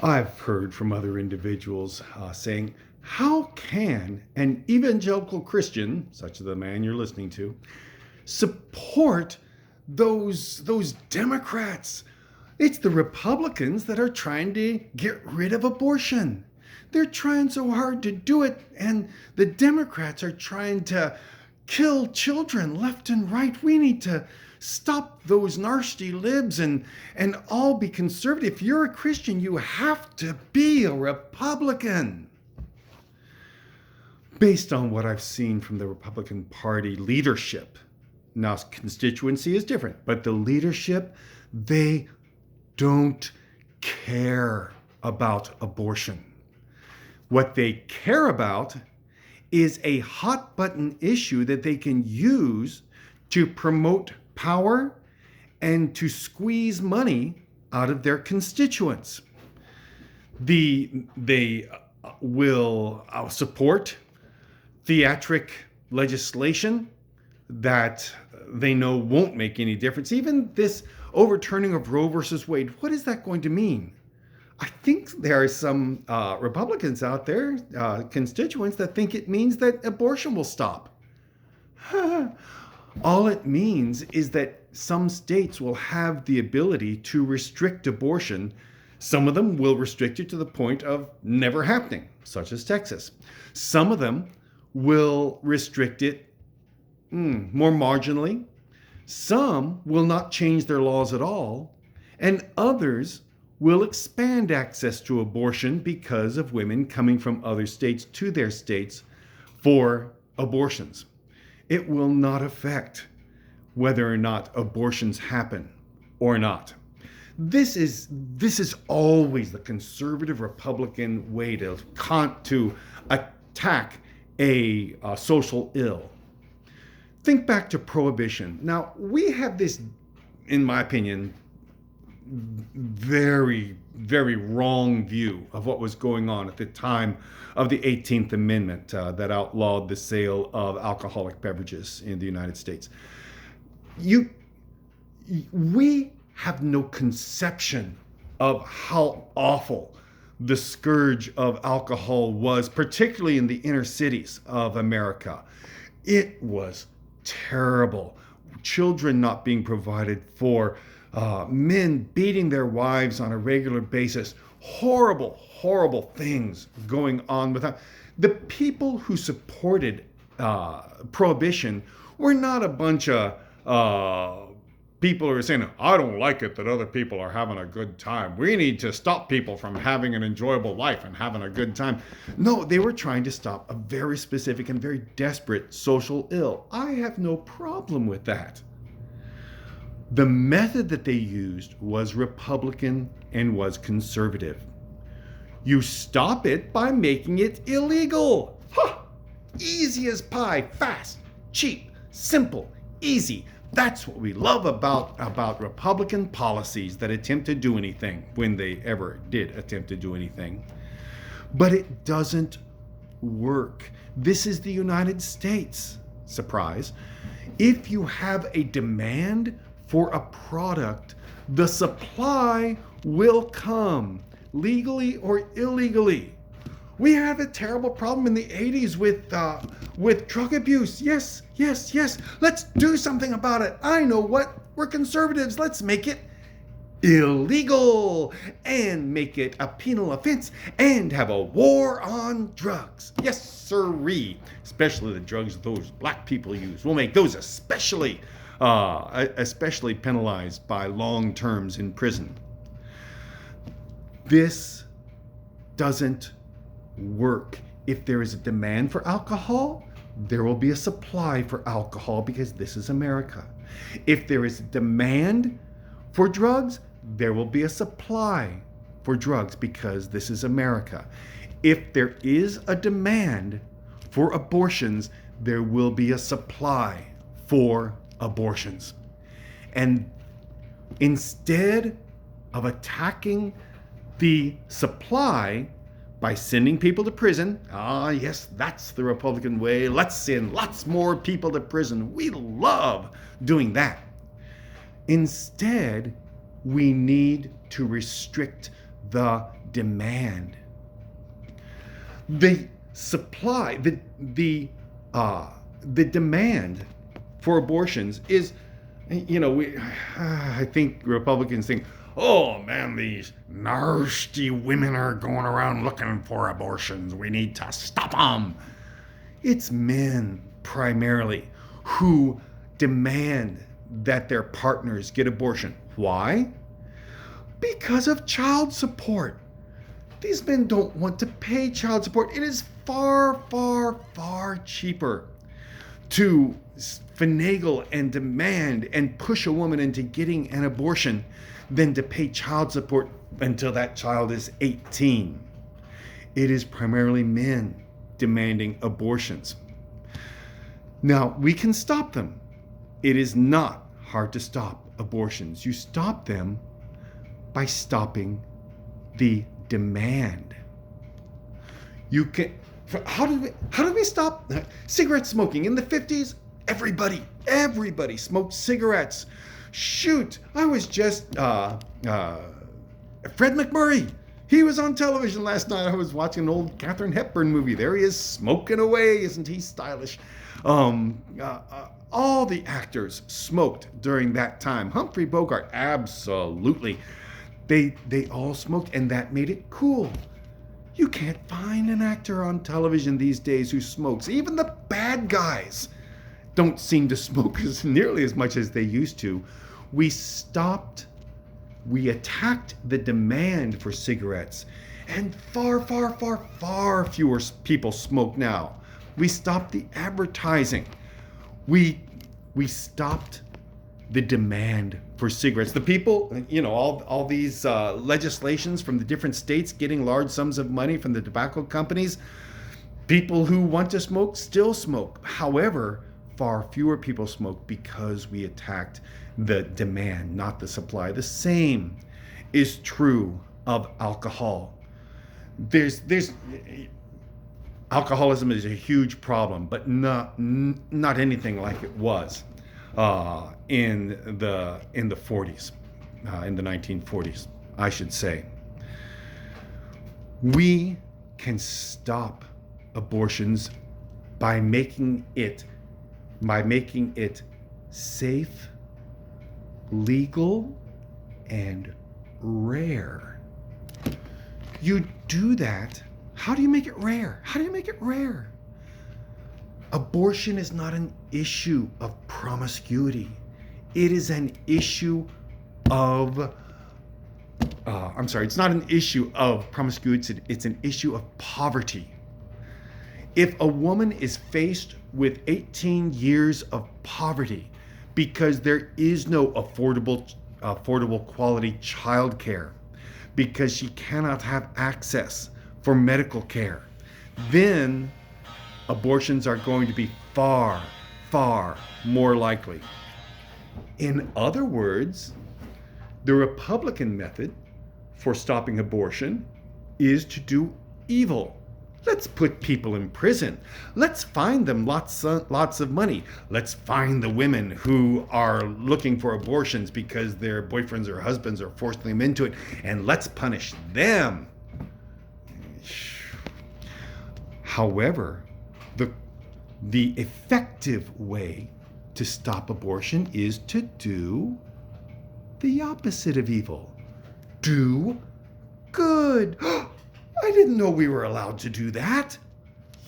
I've heard from other individuals saying, how can an evangelical Christian, such as the man you're listening to, support those Democrats? It's the Republicans that are trying to get rid of abortion. They're trying so hard to do it, and the Democrats are trying to kill children left and right. We need to stop those nasty libs and all be conservative. If you're a Christian, you have to be a Republican. Based on what I've seen from the Republican Party leadership, now constituency is different, but the leadership, they don't care about abortion. What they care about is a hot button issue that they can use to promote power and to squeeze money out of their constituents. They will support theatric legislation that they know won't make any difference. Even this overturning of Roe versus Wade, what is that going to mean? I think there are some Republicans out there, constituents, that think it means that abortion will stop. All it means is that some states will have the ability to restrict abortion. Some of them will restrict it to the point of never happening, such as Texas. Some of them will restrict it more marginally. Some will not change their laws at all. And others will expand access to abortion because of women coming from other states to their states for abortions. It will not affect whether or not abortions happen or not. This is always the conservative Republican way to attack a social ill. Think back to prohibition. Now, we have this, in my opinion, very, very wrong view of what was going on at the time of the 18th Amendment that outlawed the sale of alcoholic beverages in the United States. We have no conception of how awful the scourge of alcohol was, particularly in the inner cities of America. It was terrible. Children not being provided for, men beating their wives on a regular basis. Horrible, horrible things going on with that. The people who supported prohibition were not a bunch of people who are saying, I don't like it that other people are having a good time. We need to stop people from having an enjoyable life and having a good time. No, they were trying to stop a very specific and very desperate social ill. I have no problem with that. The method that they used was Republican and was conservative. You stop it by making it illegal. Easy as pie, fast, cheap, simple, easy. That's what we love about Republican policies that attempt to do anything, when they ever did attempt to do anything. But it doesn't work. This is the United States. Surprise. If you have a demand for a product, the supply will come, legally or illegally. We had a terrible problem in the 80s with drug abuse. Yes. Let's do something about it. I know what. We're conservatives. Let's make it illegal and make it a penal offense and have a war on drugs. Yes, sirree. Especially the drugs those black people use. We'll make those especially penalized by long terms in prison. This doesn't work. If there is a demand for alcohol, there will be a supply for alcohol, because this is America. If there is a demand for drugs, there will be a supply for drugs, because this is America. If there is a demand for abortions, there will be a supply for abortions. And instead of attacking the supply by sending people to prison, yes, that's the Republican way. Let's send lots more people to prison. We love doing that. Instead, we need to restrict the demand. The supply, the demand for abortions is, I think Republicans think, oh man, these nasty women are going around looking for abortions. We need to stop them. It's men primarily who demand that their partners get abortion. Why? Because of child support. These men don't want to pay child support. It is far, far, far cheaper to finagle and demand and push a woman into getting an abortion than to pay child support until that child is 18. It is primarily men demanding abortions. Now, we can stop them. It is not hard to stop abortions. You stop them by stopping the demand. You can. How did we stop cigarette smoking in the 50s? Everybody smoked cigarettes. Shoot, I was just Fred McMurray. He was on television last night. I was watching an old Katharine Hepburn movie. There he is smoking away. Isn't he stylish? All the actors smoked during that time. Humphrey Bogart, absolutely. They all smoked, and that made it cool. You can't find an actor on television these days who smokes. Even the bad guys don't seem to smoke nearly as much as they used to. We attacked the demand for cigarettes, and far, far, far, far fewer people smoke now. We stopped the advertising. We stopped the demand for cigarettes. The people, all these legislations from the different states getting large sums of money from the tobacco companies, people who want to smoke still smoke. However, far fewer people smoke because we attacked the demand, not the supply. The same is true of alcohol. Alcoholism is a huge problem, but not anything like it was in the 40s, in the 1940s, I should say. We can stop abortions by making it safe, legal, and rare. You do that. How do you make it rare? Abortion is not an issue of promiscuity. It is an issue of, it's not an issue of promiscuity. It's an issue of poverty. If a woman is faced with 18 years of poverty because there is no affordable quality child care, because she cannot have access for medical care, then abortions are going to be far, far more likely. In other words, the Republican method for stopping abortion is to do evil. Let's put people in prison. Let's find them lots of money. Let's find the women who are looking for abortions because their boyfriends or husbands are forcing them into it, and let's punish them. However, the effective way to stop abortion is to do the opposite of evil. Do good. I didn't know we were allowed to do that.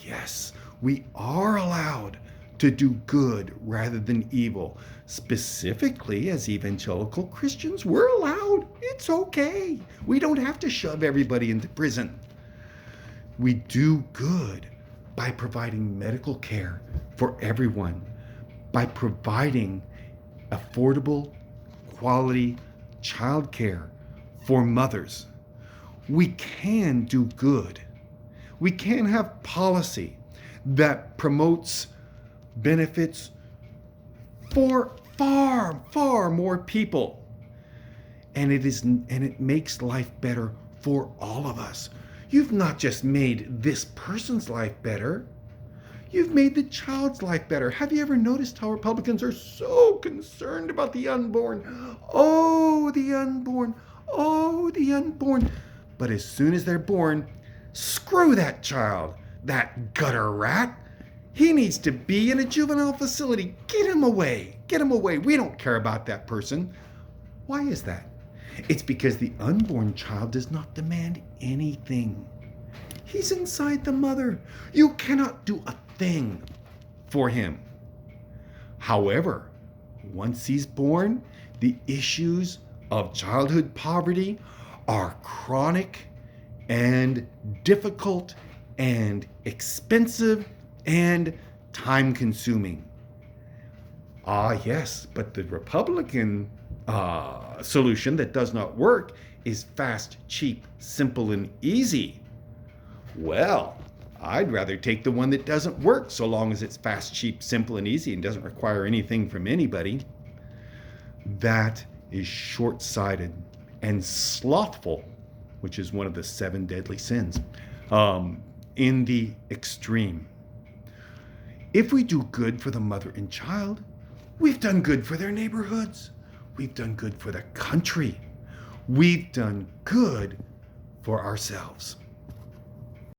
Yes, we are allowed to do good rather than evil. Specifically, as evangelical Christians, we're allowed. It's okay. We don't have to shove everybody into prison. We do good by providing medical care for everyone, by providing affordable, quality child care for mothers. We can do good. We can have policy that promotes benefits for far, far more people. And it makes life better for all of us. You've not just made this person's life better, you've made the child's life better. Have you ever noticed how Republicans are so concerned about the unborn? Oh, the unborn. Oh, the unborn. But as soon as they're born, screw that child, that gutter rat. He needs to be in a juvenile facility. Get him away. Get him away. We don't care about that person. Why is that? It's because the unborn child does not demand anything. He's inside the mother. You cannot do a thing for him. However, once he's born, the issues of childhood poverty are chronic and difficult and expensive and time-consuming. Yes, but the Republican solution that does not work is fast, cheap, simple, and easy. Well, I'd rather take the one that doesn't work so long as it's fast, cheap, simple, and easy and doesn't require anything from anybody. That is short-sighted and slothful, which is one of the 7 deadly sins, in the extreme. If we do good for the mother and child, we've done good for their neighborhoods. We've done good for the country. We've done good for ourselves.